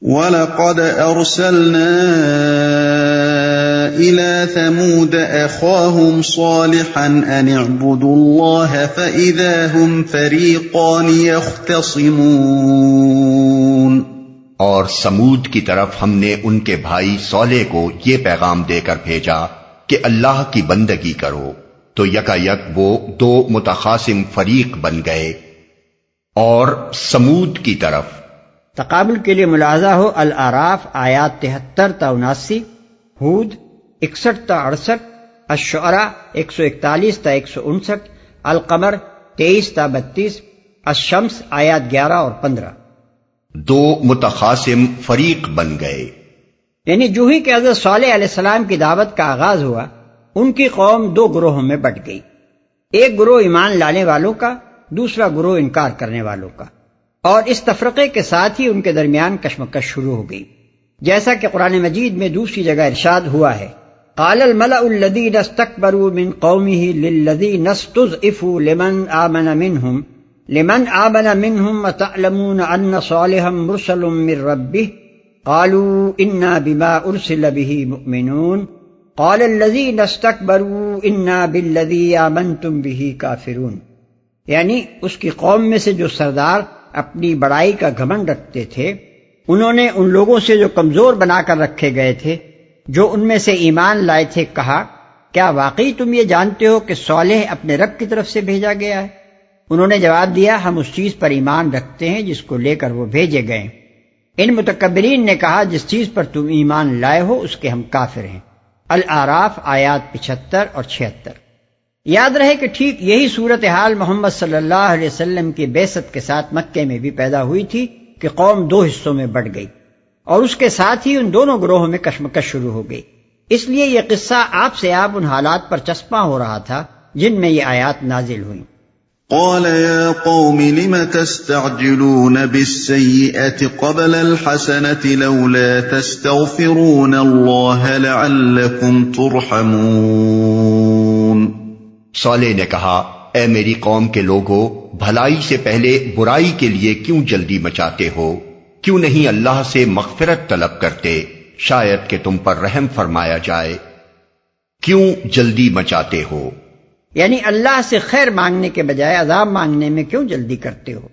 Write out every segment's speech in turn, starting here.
وَلَقَدْ أَرْسَلْنَا إِلَى ثَمُودَ أَخَاهُمْ صَالِحًا أَنِ اعْبُدُوا اللَّهَ فَإِذَا هُمْ فَرِيقَانِ يَخْتَصِمُونَ۔ اور سمود کی طرف ہم نے ان کے بھائی صالح کو یہ پیغام دے کر بھیجا کہ اللہ کی بندگی کرو، تو یکایک وہ دو متخاصم فریق بن گئے۔ اور سمود کی طرف تقابل کے لیے ملاحظہ ہو، الاعراف آیات 73 تا 79، ہود 61 تا 68، الشعراء 141 تا 159، القمر 23 تا 32، الشمس آیات 11 اور 15۔ دو متخاصم فریق بن گئے، یعنی جو ہی کہ حضرت صالح علیہ السلام کی دعوت کا آغاز ہوا، ان کی قوم دو گروہوں میں بٹ گئی، ایک گروہ ایمان لانے والوں کا، دوسرا گروہ انکار کرنے والوں کا، اور اس تفرقے کے ساتھ ہی ان کے درمیان کشمکش شروع ہو گئی، جیسا کہ قرآن مجید میں دوسری جگہ ارشاد ہوا ہے، قال الملأ الذين استكبروا من قومه للذين استضعفوا لمن آمن منهم وتعلمون أن صالحا مرسل من ربه قالوا إنا بما أرسل به مؤمنون قال الذين استكبروا إنا بالذي آمنتم به كافرون۔ یعنی اس کی قوم میں سے جو سردار اپنی بڑائی کا گھمنڈ رکھتے تھے، انہوں نے ان لوگوں سے جو کمزور بنا کر رکھے گئے تھے، جو ان میں سے ایمان لائے تھے، کہا کیا واقعی تم یہ جانتے ہو کہ صالح اپنے رب کی طرف سے بھیجا گیا ہے؟ انہوں نے جواب دیا، ہم اس چیز پر ایمان رکھتے ہیں جس کو لے کر وہ بھیجے گئے۔ ان متکبرین نے کہا جس چیز پر تم ایمان لائے ہو اس کے ہم کافر ہیں۔ الاعراف آیات 75 اور 76۔ یاد رہے کہ ٹھیک یہی صورتحال محمد صلی اللہ علیہ وسلم کی بعثت کے ساتھ مکے میں بھی پیدا ہوئی تھی کہ قوم دو حصوں میں بٹ گئی، اور اس کے ساتھ ہی ان دونوں گروہوں میں کشمکش شروع ہو گئی۔ اس لیے یہ قصہ آپ سے آپ ان حالات پر چسپاں ہو رہا تھا جن میں یہ آیات نازل ہوئیں۔ قال يا قوم لم تستعجلون بالسيئة قبل الحسنة لولا تستغفرون الله لعلكم ترحمون۔ صالح نے کہا، اے میری قوم کے لوگو، بھلائی سے پہلے برائی کے لیے کیوں جلدی مچاتے ہو؟ کیوں نہیں اللہ سے مغفرت طلب کرتے، شاید کہ تم پر رحم فرمایا جائے۔ کیوں جلدی مچاتے ہو؟ یعنی اللہ سے خیر مانگنے کے بجائے عذاب مانگنے میں کیوں جلدی کرتے ہو؟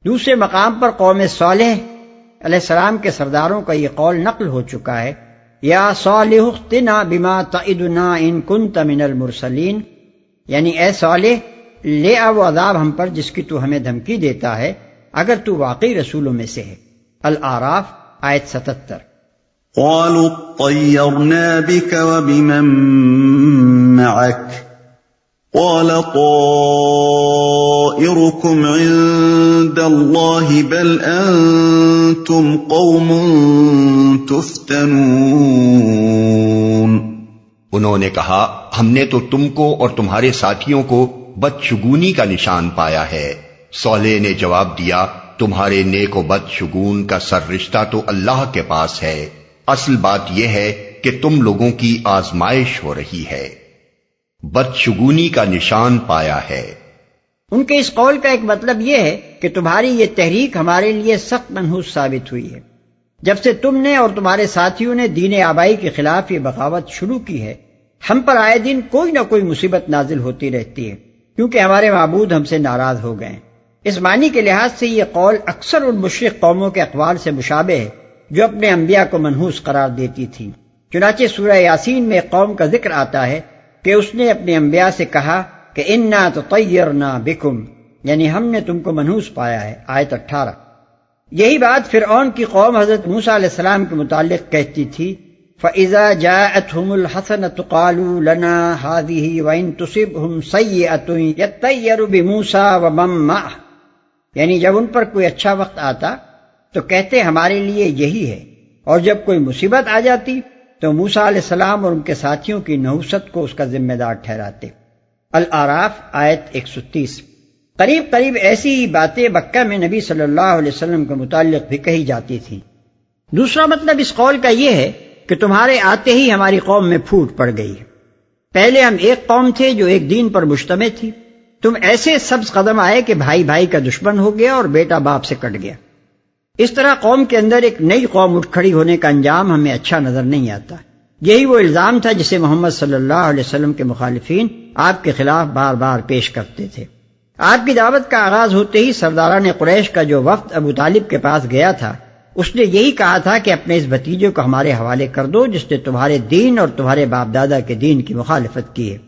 دوسرے مقام پر قوم صالح علیہ السلام کے سرداروں کا یہ قول نقل ہو چکا ہے، یا صالح اختنا بما تعدنا ان کنت من المرسلین، یعنی اے صالح لے آ وہ عذاب ہم پر جس کی تو ہمیں دھمکی دیتا ہے اگر تو واقعی رسولوں میں سے ہے۔ الاعراف آیت 77۔ قالوا اطيرنا بك وبمن معك قال طائركم عند الله بل أنتم قوم تفتنون۔ انہوں نے کہا، ہم نے تو تم کو اور تمہارے ساتھیوں کو بدشگونی کا نشان پایا ہے۔ صالح نے جواب دیا، تمہارے نیک و بد شگون کا سر رشتہ تو اللہ کے پاس ہے، اصل بات یہ ہے کہ تم لوگوں کی آزمائش ہو رہی ہے۔ بدشگونی کا نشان پایا ہے۔ ان کے اس قول کا ایک مطلب یہ ہے کہ تمہاری یہ تحریک ہمارے لیے سخت منحوس ثابت ہوئی ہے۔ جب سے تم نے اور تمہارے ساتھیوں نے دین آبائی کے خلاف یہ بغاوت شروع کی ہے، ہم پر آئے دن کوئی نہ کوئی مصیبت نازل ہوتی رہتی ہے، کیونکہ ہمارے معبود ہم سے ناراض ہو گئے ہیں۔ اس معنی کے لحاظ سے یہ قول اکثر ان مشرک قوموں کے اقوال سے مشابہ ہے جو اپنے انبیاء کو منحوس قرار دیتی تھی۔ چنانچہ سورہ یاسین میں ایک قوم کا ذکر آتا ہے کہ اس نے اپنے انبیاء سے کہا کہ انا تطیرنا بکم، یعنی ہم نے تم کو منحوس پایا ہے، آیت 18۔ یہی بات فرعون کی قوم حضرت موسیٰ علیہ السلام کے متعلق کہتی تھی، فَإِذَا جَاءَتْهُمُ الْحَسَنَةُ قَالُوا لَنَا هَٰذِهِ وَإِن تُصِبْهُمْ سَيِّئَةٌ يَطَّيَّرُ بِمُوسَىٰ وَمَن مَّعَهُ، یعنی جب ان پر کوئی اچھا وقت آتا تو کہتے ہمارے لیے یہی ہے، اور جب کوئی مصیبت آ جاتی تو موسیٰ علیہ السلام اور ان کے ساتھیوں کی نحوست کو اس کا ذمہ دار ٹھہراتے۔ الاعراف آیت 130۔ قریب قریب ایسی ہی باتیں مکہ میں نبی صلی اللہ علیہ وسلم کے متعلق بھی کہی جاتی تھیں۔ دوسرا مطلب اس قول کا یہ ہے کہ تمہارے آتے ہی ہماری قوم میں پھوٹ پڑ گئی ہے۔ پہلے ہم ایک قوم تھے جو ایک دین پر مجتمع تھی، تم ایسے سبز قدم آئے کہ بھائی بھائی کا دشمن ہو گیا اور بیٹا باپ سے کٹ گیا۔ اس طرح قوم کے اندر ایک نئی قوم اٹھ کھڑی ہونے کا انجام ہمیں اچھا نظر نہیں آتا۔ یہی وہ الزام تھا جسے محمد صلی اللہ علیہ وسلم کے مخالفین آپ کے خلاف بار بار پیش کرتے تھے۔ آپ کی دعوت کا آغاز ہوتے ہی سرداران قریش کا جو وفد ابو طالب کے پاس گیا تھا، اس نے یہی کہا تھا کہ اپنے اس بھتیجے کو ہمارے حوالے کر دو جس نے تمہارے دین اور تمہارے باپ دادا کے دین کی مخالفت کی ہے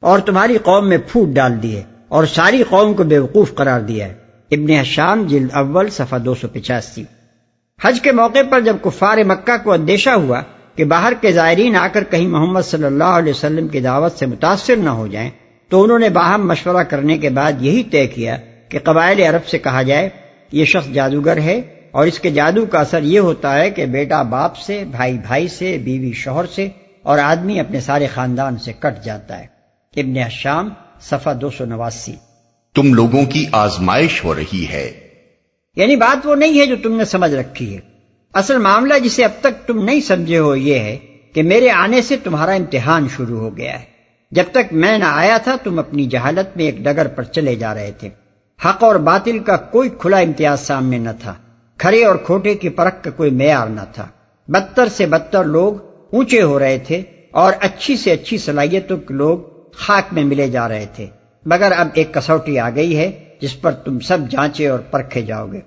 اور تمہاری قوم میں پھوٹ ڈال دی ہے اور ساری قوم کو بیوقوف قرار دیا ہے۔ ابن حشام جلد اول صفحہ 285۔ حج کے موقع پر جب کفار مکہ کو اندیشہ ہوا کہ باہر کے زائرین آ کر کہیں محمد صلی اللہ علیہ وسلم کی دعوت سے متاثر نہ ہو جائیں، تو انہوں نے باہم مشورہ کرنے کے بعد یہی طے کیا کہ قبائل عرب سے کہا جائے یہ شخص جادوگر ہے اور اس کے جادو کا اثر یہ ہوتا ہے کہ بیٹا باپ سے، بھائی بھائی سے، بیوی شوہر سے اور آدمی اپنے سارے خاندان سے کٹ جاتا ہے۔ ابن حشام صفحہ 289۔ تم لوگوں کی آزمائش ہو رہی ہے، یعنی بات وہ نہیں ہے جو تم نے سمجھ رکھی ہے۔ اصل معاملہ جسے اب تک تم نہیں سمجھے ہو یہ ہے کہ میرے آنے سے تمہارا امتحان شروع ہو گیا ہے۔ جب تک میں نہ آیا تھا تم اپنی جہالت میں ایک ڈگر پر چلے جا رہے تھے۔ حق اور باطل کا کوئی کھلا امتیاز سامنے نہ تھا، کھرے اور کھوٹے کی پرکھ کا کوئی معیار نہ تھا۔ بدتر سے بدتر لوگ اونچے ہو رہے تھے اور اچھی سے اچھی صلاحیتوں کے لوگ خاک میں ملے جا رہے تھے، مگر اب ایک کسوٹی آ گئی ہے جس پر تم سب جانچے اور پرکھے جاؤ گے۔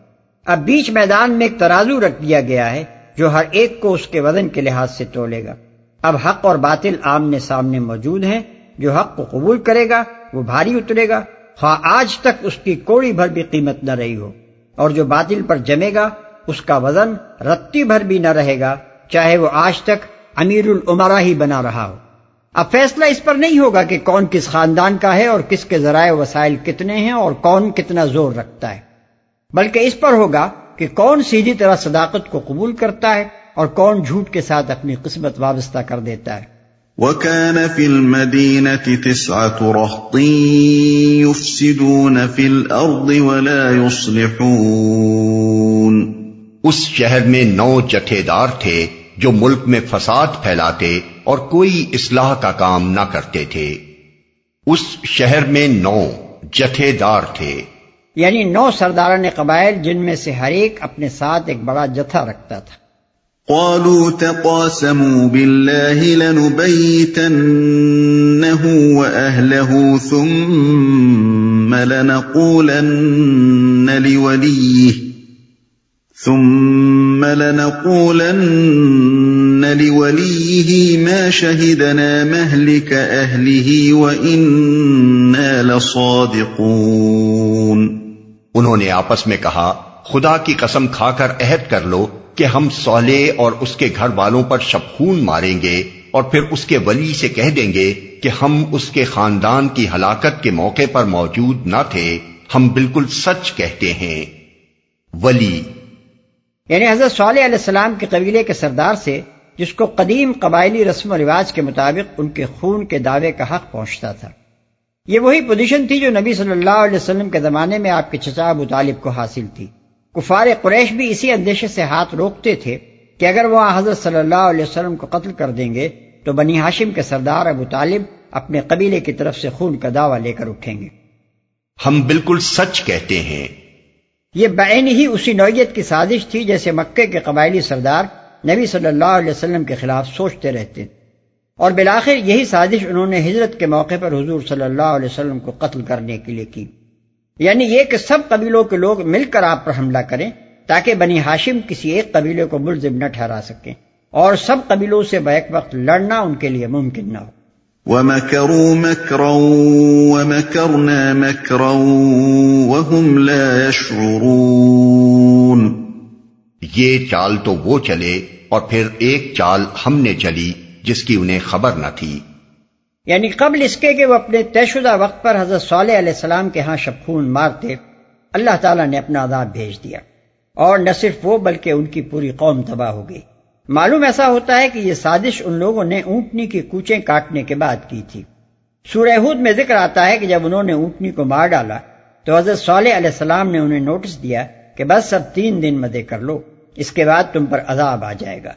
اب بیچ میدان میں ایک ترازو رکھ دیا گیا ہے جو ہر ایک کو اس کے وزن کے لحاظ سے تولے گا۔ اب حق اور باطل آمنے سامنے موجود ہیں، جو حق کو قبول کرے گا وہ بھاری اترے گا، خواہ آج تک اس کی کوڑی بھر بھی قیمت نہ رہی ہو، اور جو باطل پر جمے گا اس کا وزن رتی بھر بھی نہ رہے گا، چاہے وہ آج تک امیر الامراء ہی بنا رہا ہو۔ اب فیصلہ اس پر نہیں ہوگا کہ کون کس خاندان کا ہے اور کس کے ذرائع وسائل کتنے ہیں اور کون کتنا زور رکھتا ہے، بلکہ اس پر ہوگا کہ کون سیدھی طرح صداقت کو قبول کرتا ہے اور کون جھوٹ کے ساتھ اپنی قسمت وابستہ کر دیتا ہے۔ وَكَانَ فِي الْمَدِينَةِ 9 رَهْطٍ يُفْسِدُونَ فِي الْأَرْضِ وَلَا يُصْلِحُونَ۔ اس شہر میں 9 جتھے دار تھے جو ملک میں فساد پھیلاتے اور کوئی اصلاح کا کام نہ کرتے تھے۔ اس شہر میں 9 جتھے دار تھے، یعنی 9 سرداران قبائل جن میں سے ہر ایک اپنے ساتھ ایک بڑا جتھا رکھتا تھا۔ قالوا تقاسموا بالله لنبيتنه وأهله ثم لنقولن لوليه ما شهدنا مهلك أهله وإنا لصادقون۔ انہوں نے آپس میں کہا خدا کی قسم کھا کر عہد کر لو کہ ہم صالح اور اس کے گھر والوں پر شبخون ماریں گے اور پھر اس کے ولی سے کہہ دیں گے کہ ہم اس کے خاندان کی ہلاکت کے موقع پر موجود نہ تھے، ہم بالکل سچ کہتے ہیں۔ ولی یعنی حضرت صالح علیہ السلام کے قبیلے کے سردار سے جس کو قدیم قبائلی رسم و رواج کے مطابق ان کے خون کے دعوے کا حق پہنچتا تھا۔ یہ وہی پوزیشن تھی جو نبی صلی اللہ علیہ وسلم کے زمانے میں آپ کے چچا ابو طالب کو حاصل تھی۔ کفار قریش بھی اسی اندیشے سے ہاتھ روکتے تھے کہ اگر وہ حضرت صلی اللہ علیہ وسلم کو قتل کر دیں گے تو بنی ہاشم کے سردار ابو طالب اپنے قبیلے کی طرف سے خون کا دعویٰ لے کر اٹھیں گے۔ ہم بالکل سچ کہتے ہیں۔ یہ بعین ہی اسی نوعیت کی سازش تھی جیسے مکے کے قبائلی سردار نبی صلی اللہ علیہ وسلم کے خلاف سوچتے رہتے، اور بالآخر یہی سازش انہوں نے ہجرت کے موقع پر حضور صلی اللہ علیہ وسلم کو قتل کرنے کے لیے کی، یعنی یہ کہ سب قبیلوں کے لوگ مل کر آپ پر حملہ کریں تاکہ بنی ہاشم کسی ایک قبیلے کو ملزم نہ ٹھہرا سکیں اور سب قبیلوں سے بیک وقت لڑنا ان کے لیے ممکن نہ ہو۔ وَمَكَرُوا مَكْرًا وَمَكَرْنَا مَكْرًا وَهُمْ لَا يَشْعُرُونَ۔ یہ چال تو وہ چلے اور پھر ایک چال ہم نے چلی جس کی انہیں خبر نہ تھی۔ یعنی قبل اس کے کہ وہ اپنے طے شدہ وقت پر حضرت صالح علیہ السلام کے ہاں شبخون مارتے، اللہ تعالیٰ نے اپنا عذاب بھیج دیا، اور نہ صرف وہ بلکہ ان کی پوری قوم تباہ ہو گئی۔ معلوم ایسا ہوتا ہے کہ یہ سازش ان لوگوں نے اونٹنی کی کوچیں کاٹنے کے بعد کی تھی۔ سورہ ہود میں ذکر آتا ہے کہ جب انہوں نے اونٹنی کو مار ڈالا تو حضرت صالح علیہ السلام نے انہیں نوٹس دیا کہ بس اب 3 دن مزے کر لو، اس کے بعد تم پر عذاب آ جائے گا۔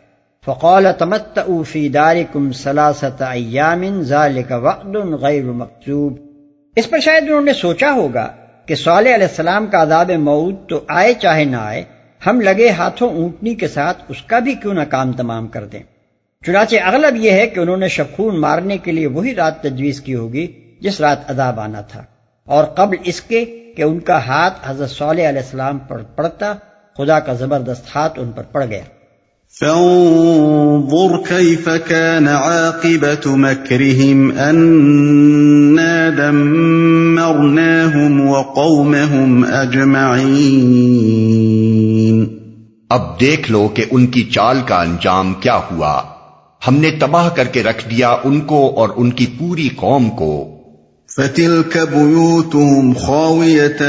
فقال تمتعوا فی دارکم 3 ایام ذلک وعد غیر مکذوب۔ اس پر شاید انہوں نے سوچا ہوگا کہ صالح علیہ السلام کا عذاب موعود تو آئے چاہے نہ آئے، ہم لگے ہاتھوں اونٹنی کے ساتھ اس کا بھی کیوں نہ کام تمام کر دیں۔ چنانچہ اغلب یہ ہے کہ انہوں نے شبخون مارنے کے لیے وہی رات تجویز کی ہوگی جس رات عذاب آنا تھا، اور قبل اس کے کہ ان کا ہاتھ حضرت صالح علیہ السلام پر پڑتا، خدا کا زبردست ہاتھ ان پر پڑ گیا۔ فانظر كيف كان عاقبة مكرهم أنا دمرناهم وقومهم أجمعين۔ اب دیکھ لو کہ ان کی چال کا انجام کیا ہوا، ہم نے تباہ کر کے رکھ دیا ان کو اور ان کی پوری قوم کو۔ فَتِلْكَ بُيُوتُهُمْ خَاوِيَةً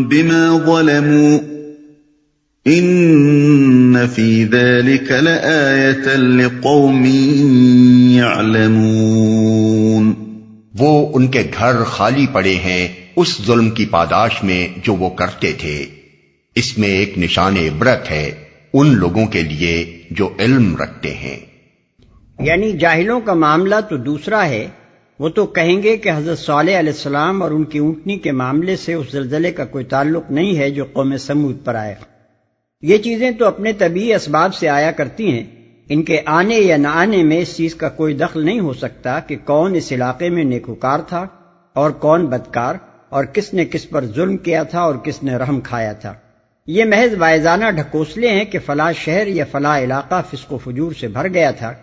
بِمَا ظَلَمُوا إِنَّ فِي ذَلِكَ لَآيَةً لِقَوْمٍ يَعْلَمُونَ۔ وہ ان کے گھر خالی پڑے ہیں اس ظلم کی پاداش میں جو وہ کرتے تھے، اس میں ایک نشان عبرت ہے ان لوگوں کے لیے جو علم رکھتے ہیں۔ یعنی جاہلوں کا معاملہ تو دوسرا ہے، وہ تو کہیں گے کہ حضرت صالح علیہ السلام اور ان کی اونٹنی کے معاملے سے اس زلزلے کا کوئی تعلق نہیں ہے جو قوم سمود پر آیا۔ یہ چیزیں تو اپنے طبعی اسباب سے آیا کرتی ہیں، ان کے آنے یا نہ آنے میں اس چیز کا کوئی دخل نہیں ہو سکتا کہ کون اس علاقے میں نیکوکار تھا اور کون بدکار، اور کس نے کس پر ظلم کیا تھا اور کس نے رحم کھایا تھا۔ یہ محض واعظانہ ڈھکوسلے ہیں کہ فلاں شہر یا فلاں علاقہ فسق و فجور سے بھر گیا تھا،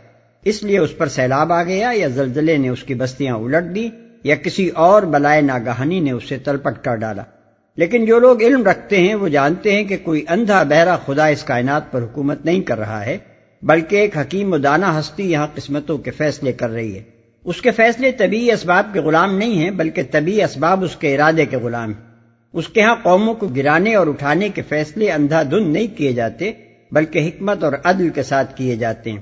اس لیے اس پر سیلاب آ گیا، یا زلزلے نے اس کی بستیاں الٹ دی، یا کسی اور بلائے ناگہانی نے اسے تلپٹ کر ڈالا۔ لیکن جو لوگ علم رکھتے ہیں وہ جانتے ہیں کہ کوئی اندھا بہرا خدا اس کائنات پر حکومت نہیں کر رہا ہے، بلکہ ایک حکیم و دانا ہستی یہاں قسمتوں کے فیصلے کر رہی ہے۔ اس کے فیصلے طبعی اسباب کے غلام نہیں ہیں، بلکہ طبعی اسباب اس کے ارادے کے غلام ہیں۔ اس کے ہاں قوموں کو گرانے اور اٹھانے کے فیصلے اندھا دھند نہیں کیے جاتے، بلکہ حکمت اور عدل کے ساتھ کیے جاتے ہیں۔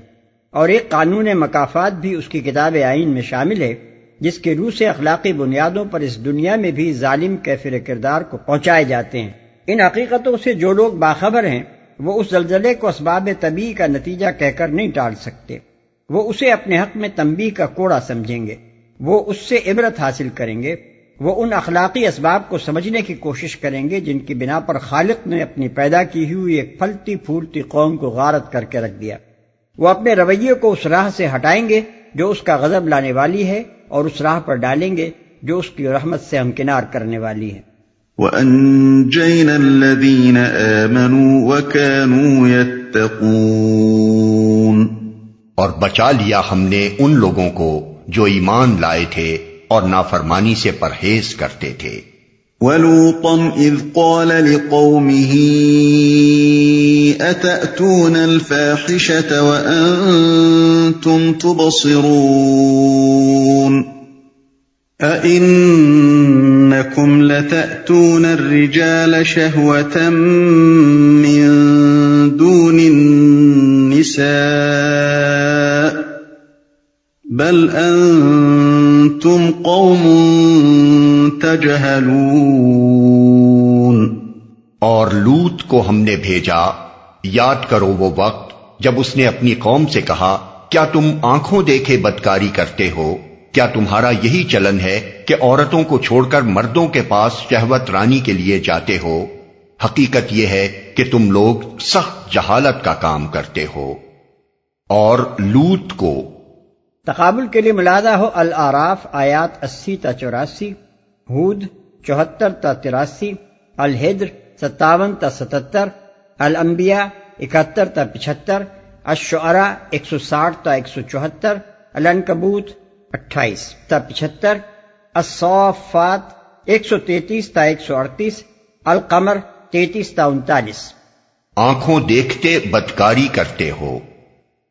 اور ایک قانون مکافات بھی اس کی کتاب آئین میں شامل ہے، جس کے روح سے اخلاقی بنیادوں پر اس دنیا میں بھی ظالم کیفر کردار کو پہنچائے جاتے ہیں۔ ان حقیقتوں سے جو لوگ باخبر ہیں وہ اس زلزلے کو اسباب طبیعی کا نتیجہ کہہ کر نہیں ٹال سکتے، وہ اسے اپنے حق میں تنبیہ کا کوڑا سمجھیں گے، وہ اس سے عبرت حاصل کریں گے، وہ ان اخلاقی اسباب کو سمجھنے کی کوشش کریں گے جن کی بنا پر خالق نے اپنی پیدا کی ہوئی ایک پھلتی پھولتی قوم کو غارت کر کے رکھ دیا۔ وہ اپنے رویے کو اس راہ سے ہٹائیں گے جو اس کا غضب لانے والی ہے، اور اس راہ پر ڈالیں گے جو اس کی رحمت سے ہمکنار کرنے والی ہے۔ وَأَنجَيْنَا الَّذِينَ آمَنُوا وَكَانُوا يَتَّقُونَ، اور بچا لیا ہم نے ان لوگوں کو جو ایمان لائے تھے اور نافرمانی سے پرہیز کرتے تھے۔ وَلُوطًا إِذْ قَالَ لِقَوْمِهِ أَتَأْتُونَ الْفَاحِشَةَ وَأَنْتُمْ تُبْصِرُونَ أَإِنَّكُمْ لَتَأْتُونَ الرِّجَالَ شَهْوَةً مِّن دُونِ النِّسَاءِ بَلْ أَنْتُمْ قَوْمٌ تَجْهَلُونَ۔ اور لوط کو ہم نے بھیجا، یاد کرو وہ وقت جب اس نے اپنی قوم سے کہا، کیا تم آنکھوں دیکھے بدکاری کرتے ہو؟ کیا تمہارا یہی چلن ہے کہ عورتوں کو چھوڑ کر مردوں کے پاس شہوت رانی کے لیے جاتے ہو؟ حقیقت یہ ہے کہ تم لوگ سخت جہالت کا کام کرتے ہو۔ اور لوط کو تقابل کے لیے ملاحظہ ہو الاعراف آیات 80 تا 84، ہود 74 تا 83، الحجر 57 تا 77، الانبیاء 71 تا 75، الشعراء 160 تا 174، العنکبوت 28 تا 75، الصافات 133 تا 138، القمر 33 تا 39۔ آنکھوں دیکھتے بدکاری کرتے ہو۔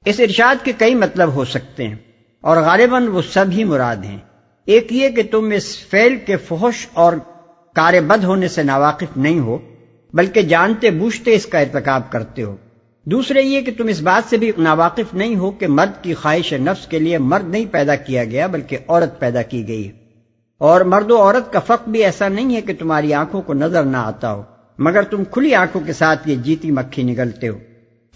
اس ارشاد کے کئی مطلب ہو سکتے ہیں، اور غالباً وہ سب ہی مراد ہیں۔ ایک یہ کہ تم اس فعل کے فحش اور کار بد ہونے سے ناواقف نہیں ہو، بلکہ جانتے بوجھتے اس کا ارتکاب کرتے ہو۔ دوسرے یہ کہ تم اس بات سے بھی ناواقف نہیں ہو کہ مرد کی خواہش نفس کے لیے مرد نہیں پیدا کیا گیا بلکہ عورت پیدا کی گئی ہے، اور مرد و عورت کا فرق بھی ایسا نہیں ہے کہ تمہاری آنکھوں کو نظر نہ آتا ہو، مگر تم کھلی آنکھوں کے ساتھ یہ جیتی مکھی نگلتے ہو۔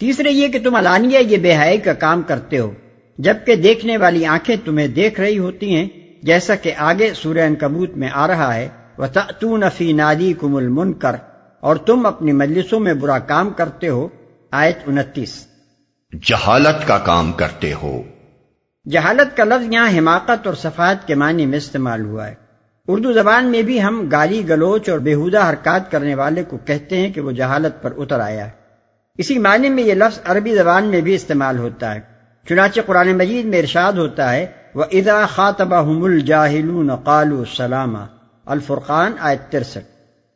تیسرے یہ کہ تم علانیہ یہ بے حیائی کا کام کرتے ہو، جبکہ دیکھنے والی آنکھیں تمہیں دیکھ رہی ہوتی ہیں، جیسا کہ آگے سورہ عنکبوت میں آ رہا ہے، وَتَأْتُونَ فِي نَادِيكُمُ الْمُنْكَرَ، اور تم اپنی مجلسوں میں برا کام کرتے ہو. آیت 29. جہالت کا کام کرتے ہو. جہالت کا لفظ یہاں حماقت اور سفاہت کے معنی میں استعمال ہوا ہے. اردو زبان میں بھی ہم گالی گلوچ اور بیہودہ حرکات کرنے والے کو کہتے ہیں کہ وہ جہالت پر اتر آیا ہے. اسی معنی میں یہ لفظ عربی زبان میں بھی استعمال ہوتا ہے. چنانچہ قرآن مجید میں ارشاد ہوتا ہے وَإِذَا خَاطَبَهُمُ الْجَاهِلُونَ قَالُوا سَلَامًا. الفرقان آیت 63.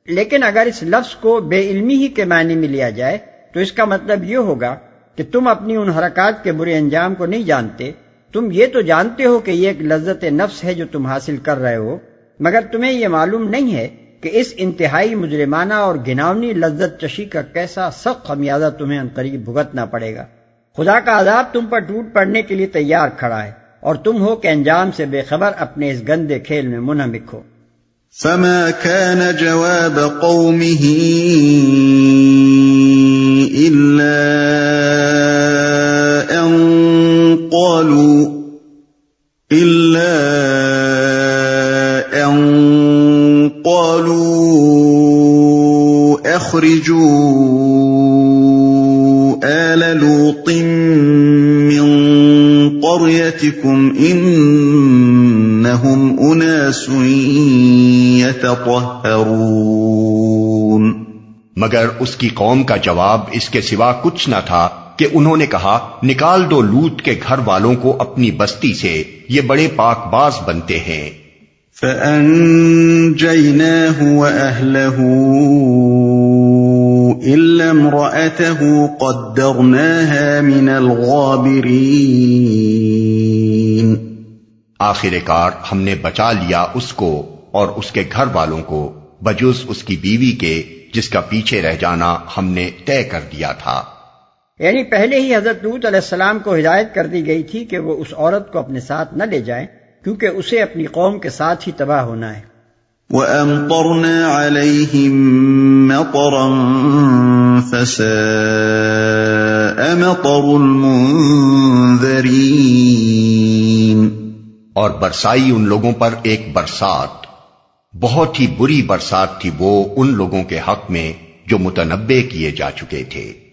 لیکن اگر اس لفظ کو بے علمی ہی کے معنی میں لیا جائے تو اس کا مطلب یہ ہوگا کہ تم اپنی ان حرکات کے برے انجام کو نہیں جانتے. تم یہ تو جانتے ہو کہ یہ ایک لذت نفس ہے جو تم حاصل کر رہے ہو، مگر تمہیں یہ معلوم نہیں ہے کہ اس انتہائی مجرمانہ اور گھناؤنی لذت چشی کا کیسا سخت خمیازہ تمہیں عنقریب بھگتنا پڑے گا. خدا کا عذاب تم پر ٹوٹ پڑنے کے لیے تیار کھڑا ہے اور تم ہو کہ انجام سے بے خبر اپنے اس گندے کھیل میں منہمک ہو. فما كان جواب قومه إلا أن قالوا أخرجوا آل لوط من قريتكم إنهم أناس يتطهرون. مگر اس کی قوم کا جواب اس کے سوا کچھ نہ تھا کہ انہوں نے کہا نکال دو لوط کے گھر والوں کو اپنی بستی سے، یہ بڑے پاک باز بنتے ہیں. فأنجيناه وأهله إلا امرأته قدرناها من الغابرين. آخر کار ہم نے بچا لیا اس کو اور اس کے گھر والوں کو بجز اس کی بیوی کے جس کا پیچھے رہ جانا ہم نے طے کر دیا تھا. یعنی پہلے ہی حضرت لوط علیہ السلام کو ہدایت کر دی گئی تھی کہ وہ اس عورت کو اپنے ساتھ نہ لے جائیں کیونکہ اسے اپنی قوم کے ساتھ ہی تباہ ہونا ہے. وَأَمْطَرْنَا عَلَيْهِمْ مَطَرًا فَسَاءَ مَطَرُ الْمُنذَرِينَ. اور برسائی ان لوگوں پر ایک برسات، بہت ہی بری برسات تھی وہ ان لوگوں کے حق میں جو متنبع کیے جا چکے تھے.